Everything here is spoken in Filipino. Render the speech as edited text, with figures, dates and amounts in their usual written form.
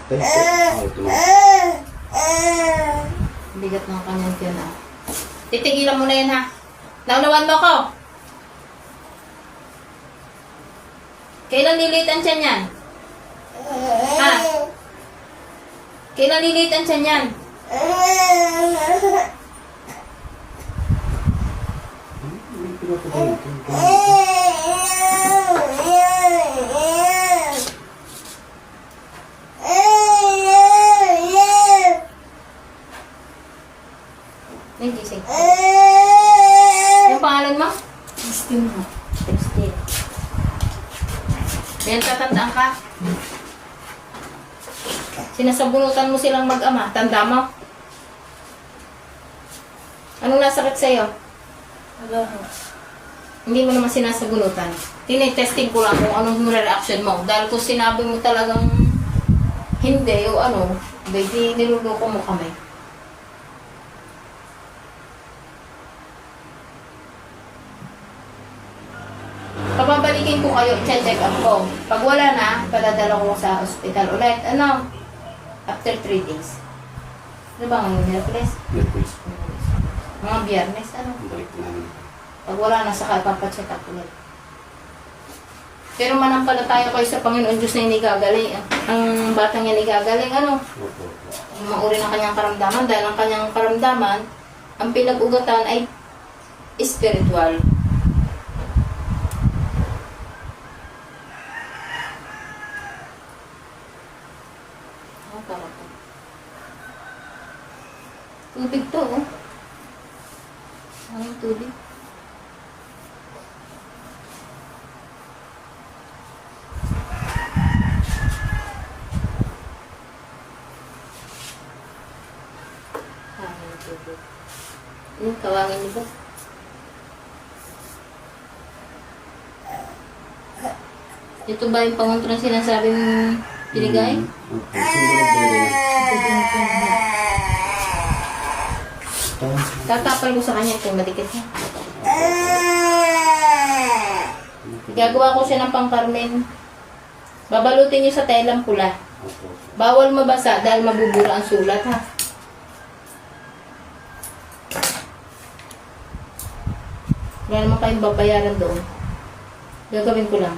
Ito na. Bigat ng kanyang tiyan ah. Titigilan mo na yan ha. Naunawan mo ko. Kailan lilit ang tiyan yan? Ha? Kailan lilit ang tiyan yan? Yung gising. Yung pangalan mo? Christine po. Christine. Yan, tatandaan ka. Sinasabunutan mo silang mag-ama. Tanda mo? Anong nasakit sa'yo? Wala po. Hindi mo naman sinasabunutan. Tinitesting ko lang kung anong reaction mo. Dahil kung sinabi mo talagang hindi o ano, di niluloko mo kami. Pababalikin ko kayo, check up ko. Pag wala na, padadala ko sa ospital ulit. Ano? After 3 days. Ano ba ngayon? Merkules? Merkulis. Mga biyernes, ano? Balik namin. Pag wala na, saka ipapacheck up ulit. Pero manampalataya kayo sa Panginoon Diyos na inigagaling. Ang batang yan igagaling, ano? Opo. Mauri ng kanyang karamdaman. Dahil ang kanyang karamdaman, ang pinag-ugatan ay spiritual. Tubig to, oh. Ang tubig. Ang tubig. Yung kawangin niyo ba? Ito ba yung pangontrang sinasabing pinigay? Okay. Sino Tatapal ko sa kanya kung madikit niya. Gagawa ko siya ng pangkarmen. Babalutin niyo sa telang pula. Bawal mabasa dahil mabubura ang sulat, ha? Wala naman kayong babayaran doon. Gagawin ko lang.